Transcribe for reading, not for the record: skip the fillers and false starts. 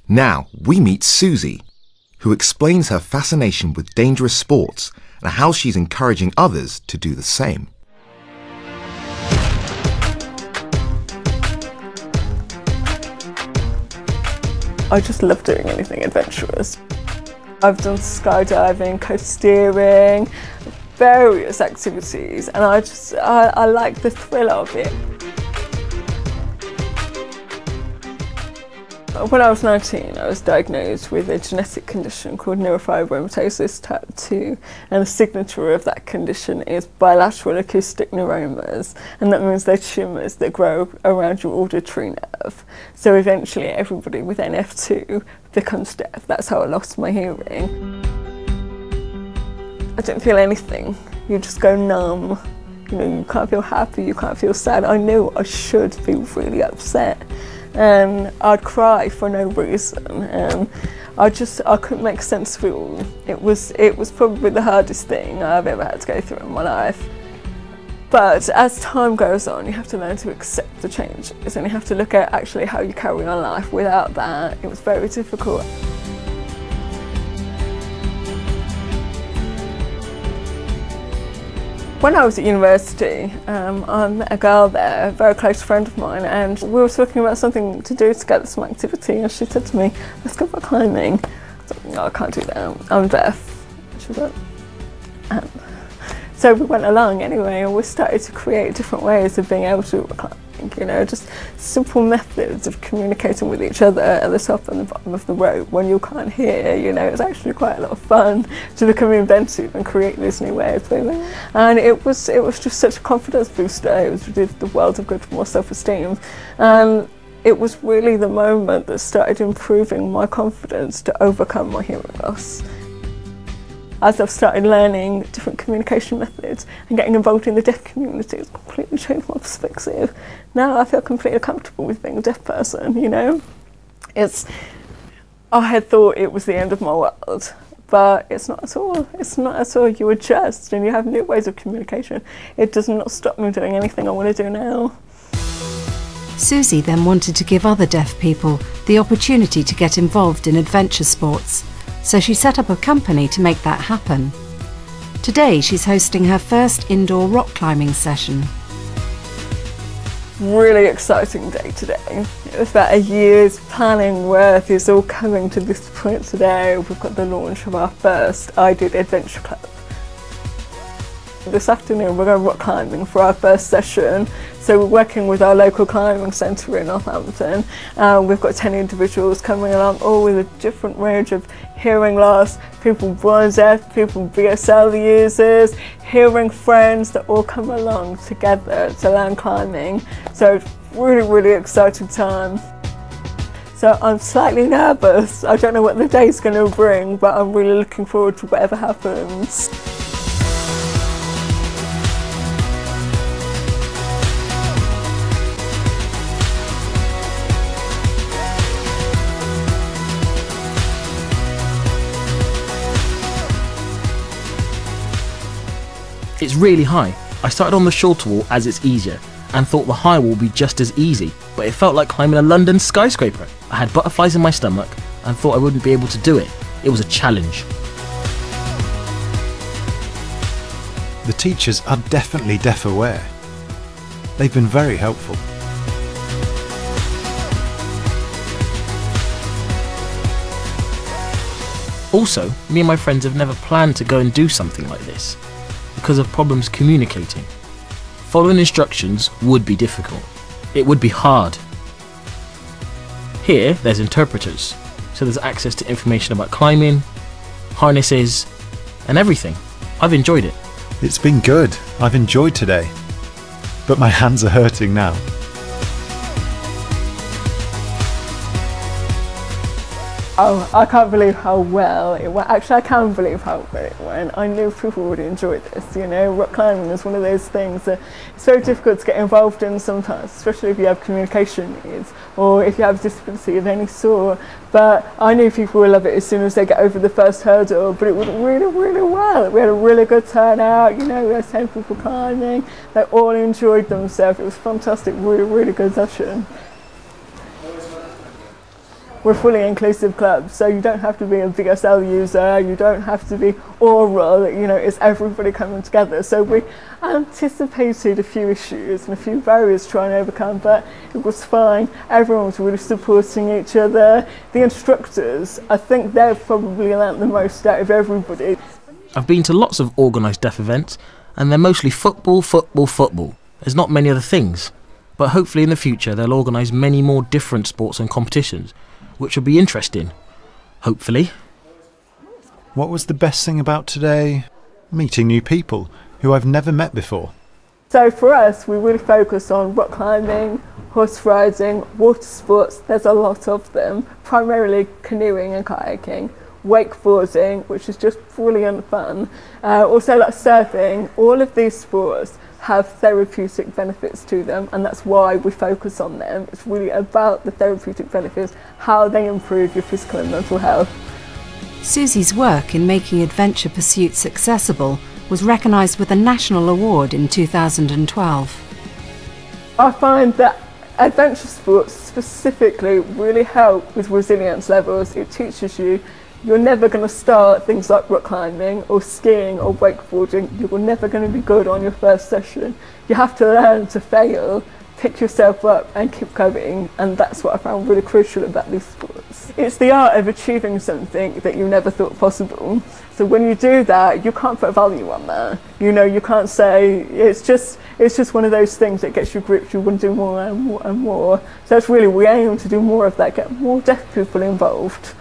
Now we meet Suzi, who explains her fascination with dangerous sports and how she's encouraging others to do the same. I just love doing anything adventurous. I've done skydiving, coasteering, various activities, and I like the thrill of it. When I was 19, I was diagnosed with a genetic condition called neurofibromatosis type 2, and the signature of that condition is bilateral acoustic neuromas, and that means they're tumours that grow around your auditory nerve. So eventually everybody with NF2 becomes deaf. That's how I lost my hearing. I didn't feel anything. You just go numb. You know, you can't feel happy, you can't feel sad. I knew I should be really upset. And I'd cry for no reason, and I couldn't make sense of it all. It was probably the hardest thing I've ever had to go through in my life. But as time goes on, you have to learn to accept the changes, and you have to look at actually how you carry on life. Without that, it was very difficult. When I was at university, I met a girl there, a very close friend of mine, and we were talking about something to do together, some activity, and she said to me, let's go rock climbing. I was like, no, I can't do that, I'm deaf. She was like, So we went along anyway, and we started to create different ways of being able to rock climbing, you know, just simple methods of communicating with each other at the top and the bottom of the rope when you can't hear, you know. It's actually quite a lot of fun to become inventive and create these new ways of doing it. And it was just such a confidence booster. It did the world of good for more self-esteem. And it was really the moment that started improving my confidence to overcome my hearing loss. As I've started learning different communication methods and getting involved in the deaf community, it's completely changed my perspective. Now I feel completely comfortable with being a deaf person, you know. I had thought it was the end of my world, but it's not at all. It's not at all. You adjust and you have new ways of communication. It does not stop me doing anything I want to do now. Suzi then wanted to give other deaf people the opportunity to get involved in adventure sports. So she set up a company to make that happen. Today she's hosting her first indoor rock climbing session. Really exciting day today. It was about a year's planning worth is all coming to this point today. We've got the launch of our first I Did Adventure Club. This afternoon we're going rock climbing for our first session. So we're working with our local climbing centre in Northampton. We've got 10 individuals coming along, all with a different range of hearing loss, people born deaf, people BSL users, hearing friends that all come along together to learn climbing. So it's really, really exciting time. So I'm slightly nervous. I don't know what the day's going to bring, but I'm really looking forward to whatever happens. It's really high. I started on the shorter wall as it's easier and thought the high wall would be just as easy, but it felt like climbing a London skyscraper. I had butterflies in my stomach and thought I wouldn't be able to do it. It was a challenge. The teachers are definitely deaf aware. They've been very helpful. Also, me and my friends have never planned to go and do something like this because of problems communicating. Following instructions would be difficult. It would be hard. Here, there's interpreters, so there's access to information about climbing, harnesses, and everything. I've enjoyed it. It's been good. I've enjoyed today. But my hands are hurting now. Oh, I can't believe how well it went. Actually, I can believe how well it went. I knew people would enjoy this, you know. Rock climbing is one of those things that it's very difficult to get involved in sometimes, especially if you have communication needs or if you have disability of any sort. But I knew people would love it as soon as they get over the first hurdle, but it went really, really well. We had a really good turnout, you know, we had 10 people climbing. They all enjoyed themselves. It was fantastic, really, really good session. we're a fully inclusive club, so you don't have to be a VSL user, you don't have to be oral, you know, it's everybody coming together. So we anticipated a few issues and a few barriers to try and overcome, but it was fine. Everyone was really supporting each other. The instructors, I think they've probably learnt the most out of everybody. I've been to lots of organised deaf events, and they're mostly football, football, football. There's not many other things. But hopefully in the future they'll organise many more different sports and competitions, which will be interesting. Hopefully. What was the best thing about today? Meeting new people who I've never met before. So for us, we really focus on rock climbing, horse riding, water sports. There's a lot of them, primarily canoeing and kayaking, wakeboarding, which is just brilliant fun. Also like surfing. All of these sports have therapeutic benefits to them, and that's why we focus on them. It's really about the therapeutic benefits, how they improve your physical and mental health. Suzi's work in making adventure pursuits accessible was recognised with a national award in 2012. I find that adventure sports specifically really help with resilience levels. It teaches you you're never going to start things like rock climbing or skiing or wakeboarding. You're never going to be good on your first session. You have to learn to fail, pick yourself up and keep going, and that's what I found really crucial about these sports. It's the art of achieving something that you never thought possible. So when you do that, you can't put a value on that. You know, you can't say, it's just one of those things that gets you gripped, you want to do more and more and more. So that's really, we aim to do more of that, get more deaf people involved.